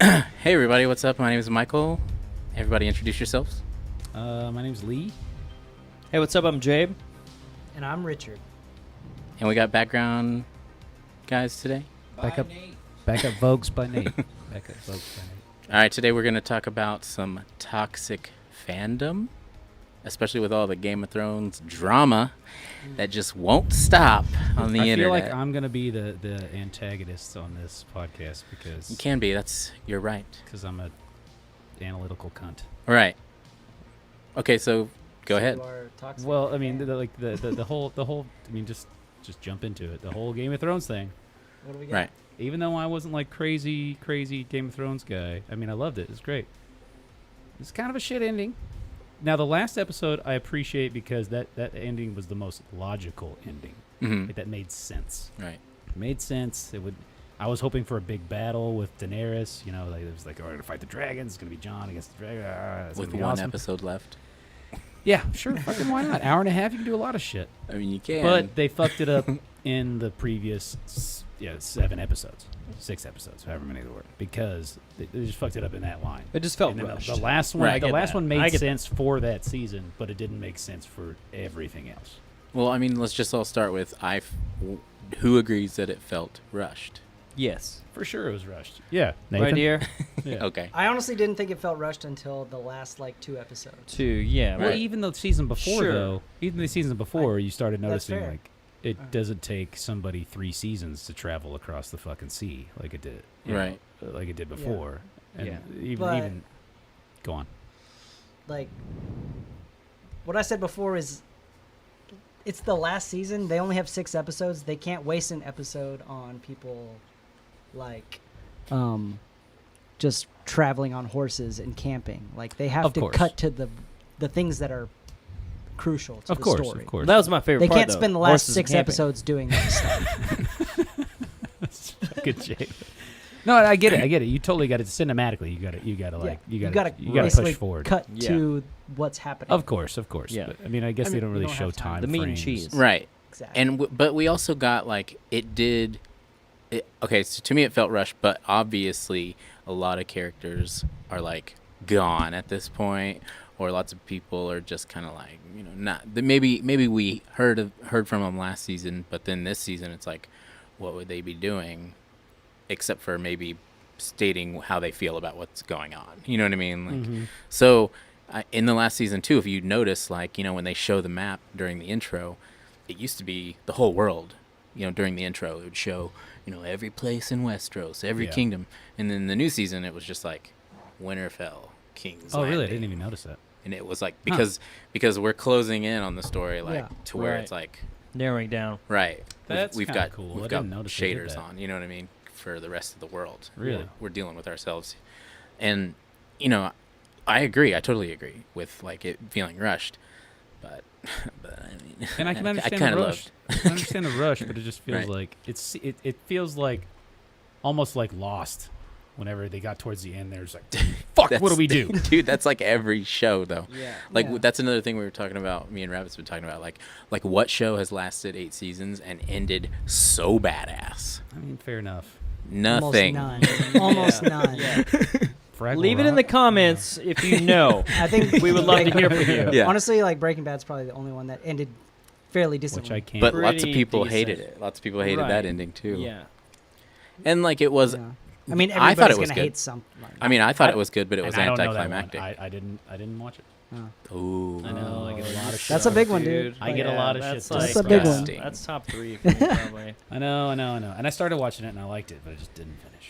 Hey everybody, what's up? My name is Michael. Everybody introduce yourselves. My name's Lee. Hey, what's up? I'm Jabe. And I'm Richard. And we got background guys today. Backup Vogues by Nate. Backup Vogues by Nate. Alright, today we're going to talk about some toxic fandom, especially with all the Game of Thrones drama that just won't stop on the I internet. feel like I'm going to be the antagonist on this podcast because... You can be, you're right. Because I'm a analytical cunt. Right. Okay, so go ahead. Well, I mean, the whole, I mean, just jump into it. The whole Game of Thrones thing. What do we got? Right. Even though I wasn't like crazy Game of Thrones guy, I mean, I loved it. It was great. It's kind of a shit ending. Now, the last episode I appreciate because that ending was the most logical ending. Mm-hmm. That made sense. Right. It made sense. I was hoping for a big battle with Daenerys. You know, like it was like, oh, we're gonna fight the dragons. It's gonna be Jon against the dragon. With one episode left. Yeah, sure. Fucking why not? Hour and a half, you can do a lot of shit. I mean, you can. But they fucked it up in the previous 7 episodes, 6 episodes, however many there were, because they just fucked it up in that line. It just felt and then rushed. the last one, Right. the last one I made get sense for that season, but it didn't make sense for everything else. Well, I mean, let's just all start with who agrees that it felt rushed? Yes. For sure, it was rushed. Yeah, Right Nathan? here. Yeah. Okay. I honestly didn't think it felt rushed until the last 2 episodes. Yeah. Well, Right. even the season before, Sure. though, even the season before, you started That's noticing fair. like it doesn't take somebody 3 seasons to travel across the fucking sea like it did, you know, Right. like it did before. And Yeah. even go on. What I said before is, it's the last season. They only have 6 episodes. They can't waste an episode on people just traveling on horses and camping. Like they have Of to course. cut to the things that are crucial to Of the course, story. of course. That was my favorite They part, can't though. spend the last Horses and 6 camping. episodes doing that stuff. Good shape. No, I get it. You totally got it cinematically. You gotta basically push forward. cut Yeah. to what's happening. Of course. Yeah. But, I mean, I guess they don't really you don't show have time. time The meat and frames. cheese. Right. Exactly. And but we also got okay, so to me it felt rushed, but obviously a lot of characters are gone at this point, or lots of people are just kind of not. Maybe we heard from them last season, but then this season it's what would they be doing, except for maybe stating how they feel about what's going on. You know what I mean? So in the last season too, if you notice, when they show the map during the intro, it used to be the whole world. During the intro, it would show, every place in Westeros, every kingdom. And then the new season, it was just Winterfell, King's Oh, really? I Landing. didn't even notice that. And it was because we're closing in on the story, to where Right. it's Narrowing down. right. That's we've kinda got cool. I we've didn't got notice they did shaders that. on. You know what I mean? For the rest of the world. Really? We're dealing with ourselves, and I agree. I totally agree with it feeling rushed, but I mean, And I can understand kinda the rush. I can understand the rush, but it just feels Right. like it feels like almost like Lost. Whenever they got towards the end, there's fuck, what do we do? Dude, that's every show though. Yeah. Yeah. That's another thing we were talking about. Me and Rabbit's been talking about what show has lasted 8 seasons and ended so badass. I mean, fair enough. Nothing. Almost none. Yeah. Fraggle Leave it in the Rock? comments if you know. I think We would love to hear from you. Yeah. Honestly, Breaking Bad's probably the only one that ended fairly decently. Which I can't. But lots of Pretty people decent. hated it. Lots of people hated Right. that ending too. Yeah. And it was. Yeah. I mean, I thought everybody's it was gonna good. hate some. I mean, I thought it was good, but it was and I don't know that one. anticlimactic. I didn't watch it. Ooh. I know. I get a lot of shit. That's a big one, dude. I get a lot of shit. That's That's like, a big one. Disgusting. That's top 3 for me, probably. I know. And I started watching it and I liked it, but I just didn't finish.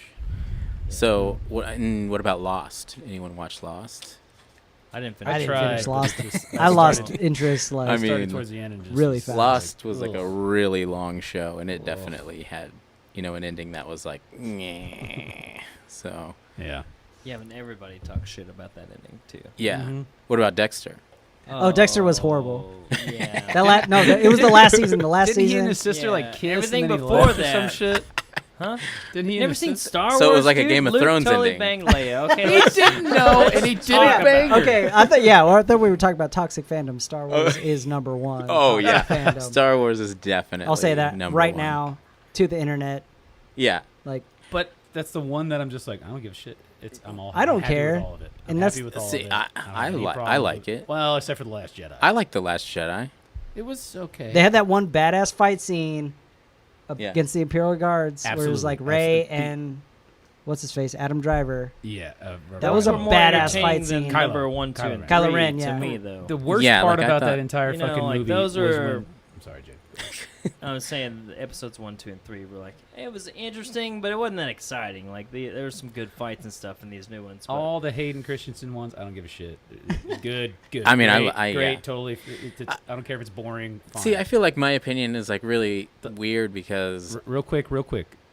So what about Lost? Anyone watch Lost? I didn't finish. I didn't tried. finish Lost. Just- I lost started- interest. I I started mean, towards the end and just really was fast. Lost was ugh. a really long show, and it Ugh. definitely had an ending that was "Nyeh." So Yeah. Yeah, but everybody talks shit about that ending, too. yeah. Mhm. What about Dexter? Oh, Dexter was horrible. Yeah. It was the last season. The last Didn't he season. and his sister Yeah. kiss? Everything and then he before left or some that. shit? Huh? Didn't he? You never and his seen sister- Star Wars? So it was like a dude? Game of Luke Thrones totally ending. banged Leia. Okay, He didn't know, and he talk didn't bang her. Okay, I thought we were talking about toxic fandom. Star Wars is number one. Oh toxic yeah, fandom. Star Wars is definitely. I'll say that number right one. now to the internet. Yeah. Like, But that's the one that I'm just like, I don't give a shit. I'm I don't happy care. with all of it. And I'm that's- happy with all See, of it. I don't have any I problem like with it. Well, except for the Last Jedi. I like The Last Jedi. It was okay. They had that one badass fight scene Yeah. against the Imperial Guards where it was like Absolutely. Ray Absolutely. and what's his face, Adam Driver. Yeah, That was a More badass entertaining fight than scene. number Kylo. 1, 2, and 3 Kylo Ren, yeah. to me, though. The worst Yeah, part like, I about thought- that entire You know, fucking like, movie those was are- when. I'm sorry, Jake. I was saying the episodes 1, 2, and 3 were like, it was interesting, but it wasn't that exciting. Like, there were some good fights and stuff in these new ones. But All the Hayden Christensen ones, I don't give a shit. Good. I mean, great, I great, yeah. totally. I don't care if it's boring. Fine. See, I feel like my opinion is like really weird because Real quick.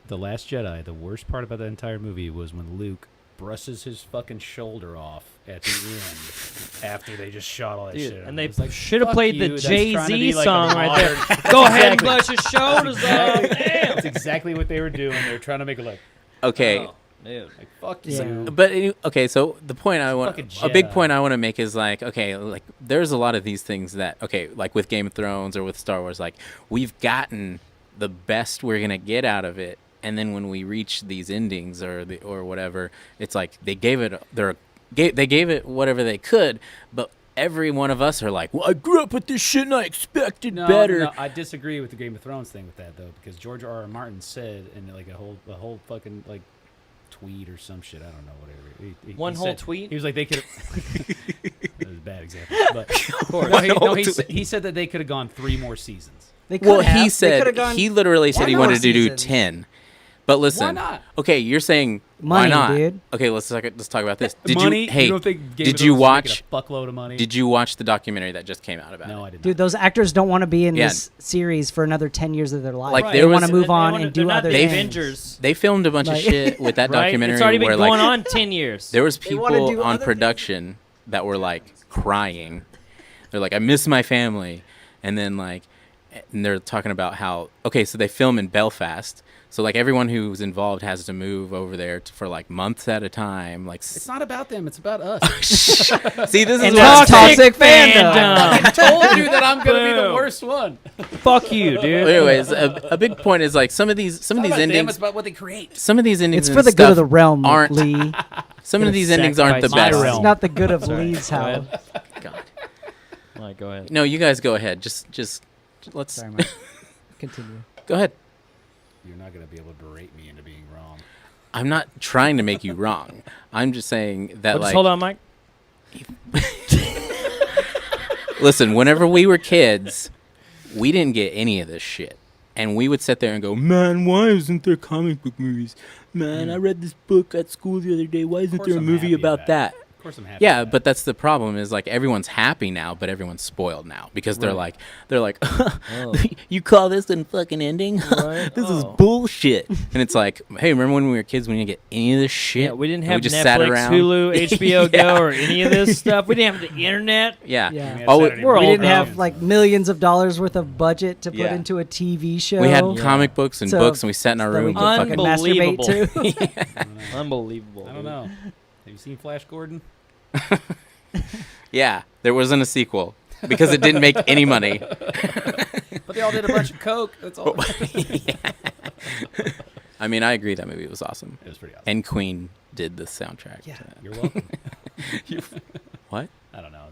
The Last Jedi, the worst part about that entire movie was when Luke brushes his fucking shoulder off at the end after they just shot all that Dude, shit. and they It was like, should have fuck played you, the that's trying to be Jay-Z like a song right there. modern- Go ahead and Exactly. brush his shoulders off. Damn. That's exactly what they were doing. They were trying to make it like, okay. Oh, dude. like fuck Yeah. you. But okay, so the point I want, Fucking a big Jedi. point I want to make is like, okay, like there's a lot of these things that, okay, like with Game of Thrones or with Star Wars, like we've gotten the best we're gonna get out of it, and then when we reach these endings or whatever, it's like they gave it whatever they could, but every one of us are like, well, I grew up with this shit and I expected better. No, I disagree with the Game of Thrones thing with that though, because George R.R. Martin said in like a whole fucking like tweet or some shit. I don't know, whatever. One he whole said- tweet? He was like they could. That was a bad example, but he said that they could have gone 3 more seasons. They could Well, have. he They said could've gone he literally said he 10 wanted to do seasons. 10. But listen, Why not? okay, you're saying why Money, not? dude. Okay, let's talk about this. Money? Hey, you don't think Game of did you Thrones is making watch? a fuckload of money? Did you watch the documentary that just came out about No, it? I did not. Dude, those actors don't want to be in Yeah. this series for another 10 years of their life. Like, Right. there they was- want to move They on wanna- and do they're not other the things. Avengers, They filmed a bunch of Like- shit with that right? documentary It's already been where going like on 10 years. there was They wanna people do on other production that were like crying. They're like, I miss my family, and then like, and they're talking about how okay, so they film in Belfast. So like everyone who's involved has to move over there for like months at a time. Like, It's not about them. It's about us. see, this is And what Toxic Fandom. I told you that I'm gonna be the Boom. worst one. Fuck you, dude. Anyways, a big point is like some of these It's about them, endings. it's about what they create. Some of these endings It's and for the good of stuff the realm, aren't- Lee. Some of these endings aren't the sacrifice best. my It's realm. not the good of Sorry. Lee's Go house. ahead. God. All right, go ahead. No, you guys go ahead. Just let's Sorry, Mike. Continue. go ahead. You're not gonna be able to berate me into being wrong. I'm not trying to make you wrong. I'm just saying that Well, just like hold on, Mike. listen, whenever we were kids, we didn't get any of this shit. And we would sit there and go, man, why isn't there comic book movies? Man, I read this book at school the other day. Why isn't course there a I'm movie happy about about that? Of course, I'm happy. Yeah, with but that's the problem is like everyone's happy now, but everyone's spoiled now because they're like, Oh. you call this a fucking ending? Right? This is Oh. bullshit. And it's like, hey, remember when we were kids, we didn't get any of this shit? Yeah, we didn't And have just sat Netflix, around. Hulu, HBO Yeah. Go, or any of this stuff. We didn't have the internet. Yeah. Yeah. We had Oh, Saturday we're morning all We didn't have dumb. like millions of dollars worth of budget to put Yeah. into a TV show. We had Yeah. comic books and So- books, and we sat in our that we room. could and fucking fucking, masturbate to. I don't know. Unbelievable. I don't know. Have you seen Flash Gordon? yeah, there wasn't a sequel because it didn't make any money. But they all did a bunch of coke. That's all. I mean, I agree that movie was awesome. It was pretty awesome. And Queen did the soundtrack. Yeah. to that. You're welcome. What? I don't know.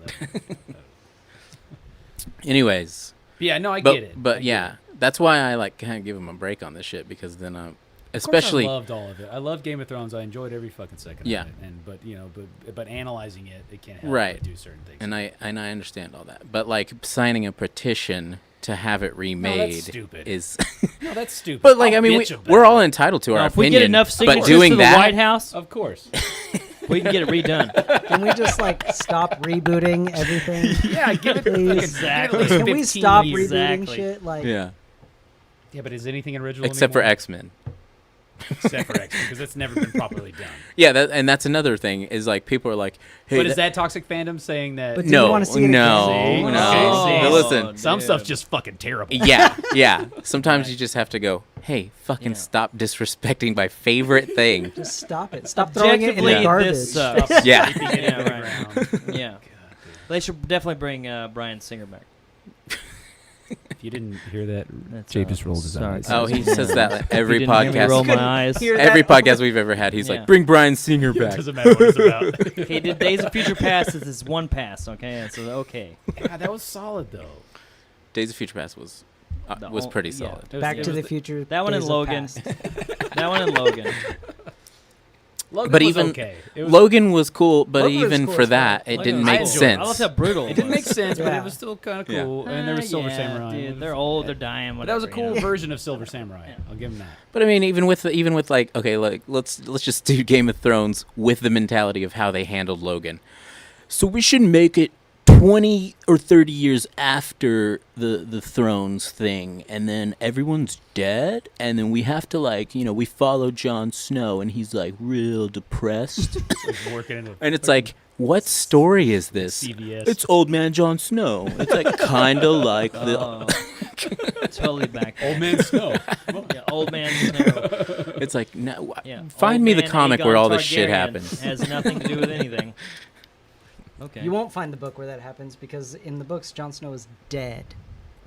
Anyways, Yeah, no, I but get it. I but get yeah, it. that's why I like kind of give him a break on this shit because then Of course especially I loved all of it. I love Game of Thrones. I enjoyed every fucking second Yeah. of it. And but you know, but analyzing it, it can't help Right. but do certain things. and I understand all that, but like signing a petition to have it remade stupid. is. No, that's stupid. But like I'll I mean, bitch about we're all it. entitled to Now, our if we opinion. get enough but signatures doing to the that, White House, Of course. we can get it redone. Can we just like stop rebooting everything? Yeah, give it Please. Exactly. Can we stop years. rebooting Exactly. shit? Like, yeah, Yeah, but is anything original except for anymore? X-Men. Except for X, because it's never been properly done. Yeah, and that's another thing is like people are like, hey, But is that Toxic Fandom saying that But do you no, wanna see it no, again? no. Okay, But see. listen, some dude. stuff's just fucking terrible? yeah, yeah. Sometimes you just have to go, hey, fucking Yeah. stop disrespecting my favorite thing. just stop it. Stop throwing it in Objectively, the garbage. this sucks. Yeah. Keeping it Yeah, in the right. ground. Yeah. They should definitely bring Bryan Singer back. If you didn't hear that, That's, Jabe just rolled his sorry. eyes. Oh, he says that every You didn't hear me roll podcast. my eyes. Hear Every that? podcast we've ever had, he's Yeah. like, "Bring Brian Singer It back." doesn't matter what it's about. Okay, did Days of Future Past is this one pass, okay? So, okay. Yeah, that was solid, though. Days of Future Past was pretty yeah. solid. It was- Back it to was the Future. That one Days and of Logan. Past. That one and Logan. Logan But was even okay. It was, Logan was cool, but Logan was even cool for as well. that, it Logan didn't was make cool. sense. I love how brutal it didn't make was. sense, but Yeah. it was still kind of Yeah. cool. And there was Silver yeah, Samurai. Dude, they're old, they're dying. But that was a whatever, cool you know? version of Silver Samurai. Yeah. I'll give him that. But I mean, even with like, okay, like let's just do Game of Thrones with the mentality of how they handled Logan. So we should make it 20 or 30 years after the Thrones thing, and then everyone's dead, and then we have to we follow Jon Snow, and he's like real depressed, Like working in a and it's like, what story is this? CVS. It's old man Jon Snow. It's like kind of like the. Oh, totally back. Old Man Snow. Yeah, old man Snow. It's like no. Yeah. Find Old me the man comic Aegon where all this shit Targaryen happens. Has nothing to do with anything. Okay. You won't find the book where that happens because in the books, Jon Snow is dead.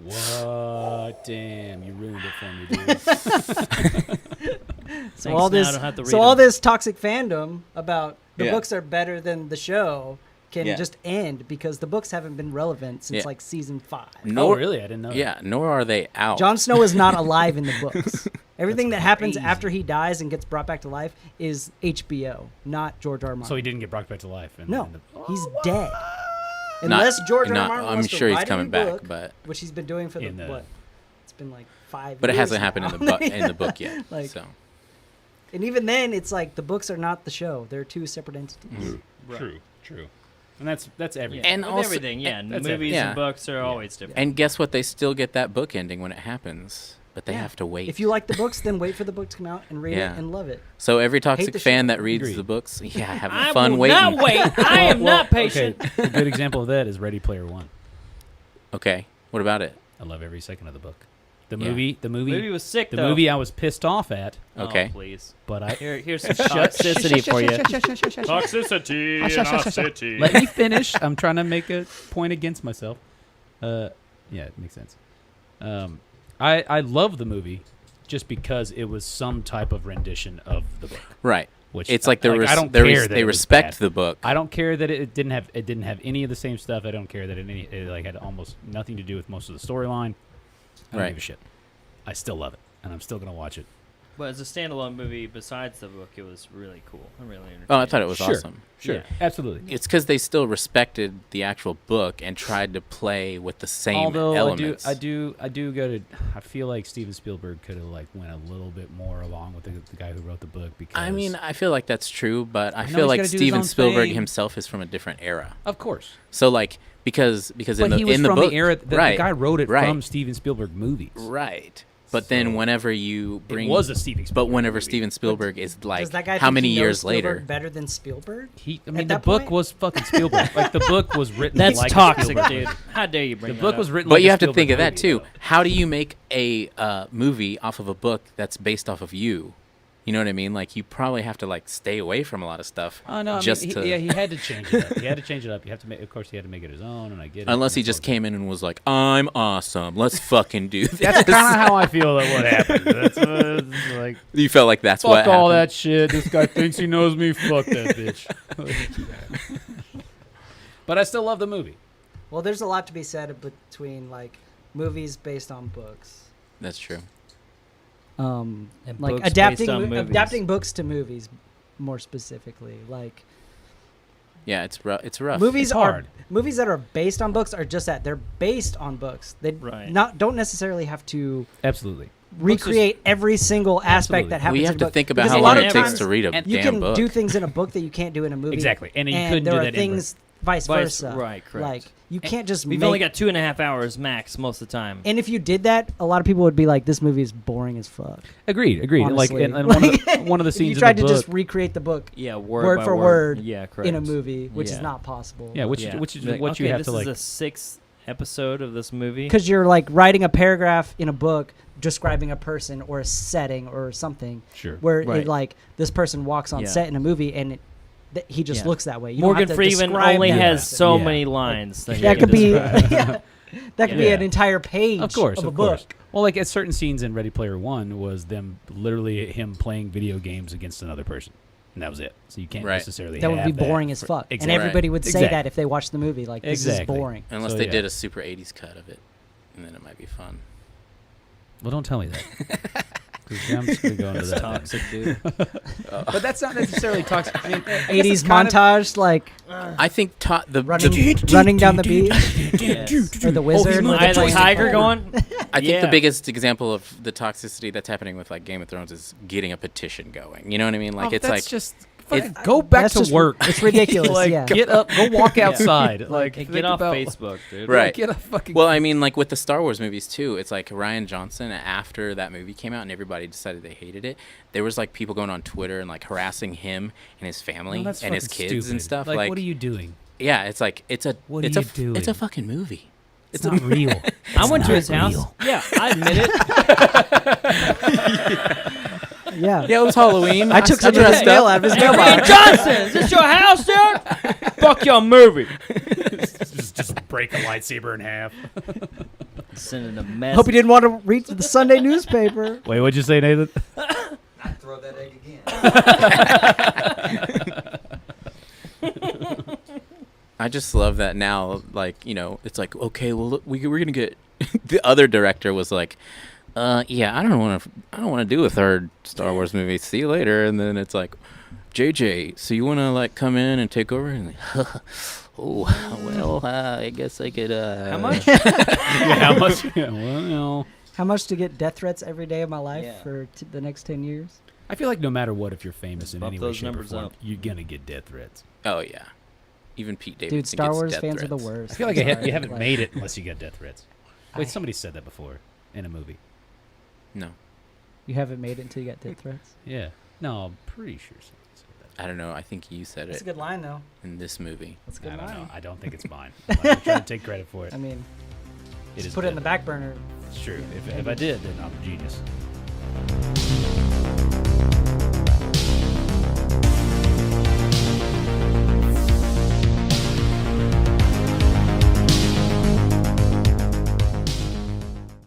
What? Damn, you ruined it for me, dude. So Thanks, all now I this, don't have to read so all them. this toxic fandom about the Yeah. books are better than the show can Yeah. just end because the books haven't been relevant since Yeah. like season 5. Oh, Nor, really? I didn't know that. Yeah, nor are they out. Jon Snow is not alive in the books. Everything that happens crazy. after he dies and gets brought back to life is HBO, not George R. R. Martin. So he didn't get brought back to life. No, he's Oh, dead. Not- Unless George R. R. not- Martin I'm wants to sure he's write a coming new back, book, but which he's been doing for In the- what? It's been like 5 it years hasn't happened in the now. in the book yet. Like- so And even then, it's like the books are not the show; they're two separate entities. True, true. And that's everything. Yeah, And with also- everything, yeah. that's Movies everything. and books are always different. and guess what? They still get that book ending when it happens, but they Yeah. have to wait. If you like the books, then wait for the book to come out and read Yeah. it and love it. so every toxic the fan show. that reads Agreed. the books, yeah, have I fun will waiting. not wait. I am not patient. Okay, a good example of that is Ready Player One. Okay, what about it? I love every second of the book. The Yeah. movie, The movie was sick, the though. movie I was pissed off at, Okay. Oh, please. but I Here's some toxicity for you. Toxicity in our city. let me finish. I'm trying to make a point against myself. Yeah, it makes sense. I love the movie just because it was some type of rendition of the book. Right. Which It's like I don't they care that they it was respect bad. the book. I don't care that it didn't have any of the same stuff. I don't care that it like had almost nothing to do with most of the storyline. I don't Right. give a shit. I still love it, and I'm still gonna watch it. But as a standalone movie, besides the book, it was really cool and really entertaining. Oh, I thought it was Sure. awesome. Sure, Yeah. absolutely. It's because they still respected the actual book and tried to play with the same Although elements. I do go to. I feel like Steven Spielberg could have like went a little bit more along with the guy who wrote the book because. I mean, I feel like that's true, but I know feel he's like gotta do his Steven own Spielberg thing. himself is from a different era. of course, So like because but in the he was in the from book, the era. The right, guy wrote it right. from Steven Spielberg movies. right. But then So, whenever you bring it was a Steven Spielberg. but whenever movie. Steven Spielberg is like Does that guy how think many he knows years Spielberg later? better than Spielberg? I at mean, the that book point? was fucking Spielberg. Like the book was written. That's like a toxic, Spielberg dude. movie. How dare you The bring that book up? was written. But like you a have to Spielberg think of that movie, too. though. How do you make a movie off of a book that's based off of you? You know what I mean? Like you probably have to like stay away from a lot of stuff. Oh no! just I mean, to he had to change it up. He had to change it up. You have to make. Of course, he had to make it his own, and I get it. Unless he and just it's all came in and was like, "I'm awesome. Let's fucking do this." good. That's kind of how I feel that what happened. That's it's like You felt like that's fuck what all happened. that shit. This guy thinks he knows me. Fuck that bitch. But I still love the movie. Well, there's a lot to be said between like movies based on books. That's true. And Like books adapting based on movies. adapting books to movies, more specifically. Like Yeah, it's rough. It's rough. movies It's are hard. movies that are based on books are just that they're based on books. They Right. don't necessarily have to Absolutely. recreate every single aspect Absolutely. that happens. We have in a to book. think about Because how a lot long of it takes times to read a and you damn can book. do things in a book that you can't do in a movie. Exactly. And you and couldn't there do are that in things vice versa. Right, correct. Like you can't just We've make. only got 2.5 hours max most of the time. And if you did that, a lot of people would be like, "This movie is boring as fuck." Agreed. Like Honestly. and one of the If scenes you tried in to the just book. recreate the book Yeah, word by for word Yeah, correct. in a movie, which is Yeah. not possible. Yeah, which Yeah. is Like, what you okay, have this to like. is the 6th episode of this movie. Because you're like writing a paragraph in a book describing a person or a setting or something, Sure. where Right. it, like this person walks on Yeah. set in a movie and he just Yeah. looks that way. You don't Morgan have to Freeman describe only the has person. so Yeah. many lines. That Yeah, it he could can be. describe. Yeah. That could be Yeah. an entire page Of course, of a of course. book. Well, like at certain scenes in Ready Player One was them literally him playing video games against another person, and that was it. So you can't Right. necessarily That would be have boring as fuck. Exactly. And everybody would say Exactly. that if they watched the movie. Like, this Exactly. is boring. Unless So, they yeah. did a super 80s cut of it, and then it might be fun. Well, don't tell me that. 'Cause I'm just gonna go into that. Toxic, dude. But that's not necessarily toxic. I mean, I guess 80s it's kind of- montage, like I think running down the beach. Yes. Or the wizard. my with I the the flaming tiger sword. going. I think Yeah. the biggest example of the toxicity that's happening with like Game of Thrones is getting a petition going. You know what I mean? Like Oh, it's that's like just it's- go back That's to just- work. It's ridiculous. Like, yeah. get up, go walk outside. Like, Hey, think get off about- Facebook, dude. Right. Get a fucking. well, I mean, like with the Star Wars movies too. It's like Ryan Johnson after that movie came out and everybody decided they hated it. There was like people going on Twitter and like harassing him and his family No, that's and his fucking kids and stupid. stuff. Like, Like, what are you doing? yeah, it's like it's a What it's are a you doing? it's a fucking movie. It's not real. I went to not his house. real. Yeah, I admit it. Yeah. Yeah, it was Halloween. I took some of his dressed mail up. out of his Hey, mailbox. Johnson, is this your house, dude? Fuck your movie. just break a lightsaber in half. Sending a message. Hope you didn't want to read the Sunday newspaper. Wait, what'd you say, Nathan? I'd throw that egg again. I just love that now. Like, you know, it's like, okay, well, look, we're gonna get. The other director was like, yeah, I don't want to do a third Star Wars movie. See you later. And then it's like, JJ, so you want to like come in and take over? And like, oh, well, I guess I could. How much? How much? Yeah, well, How much to get death threats every day of my life Yeah. for the next 10 years? I feel like no matter what, if you're famous in Bump any way, those shape, or numbers form, up. you're gonna get death threats. Oh yeah, even Pete Davidson. Dude, Star gets Wars death fans are the threats. worst. I feel like I'm sorry, you haven't like, made it unless you get death threats. Wait, I- somebody said that before in a movie. No, You haven't made it until you got death threats? Yeah. No, I'm pretty sure somebody said that. I don't know. I think you said That's a it good line, though. in this movie. That's a I good don't line. know. I don't think it's mine. I'm not trying to take credit for it. I mean, It just is put it in the good. back burner. It's true. If I did, then I'm a genius.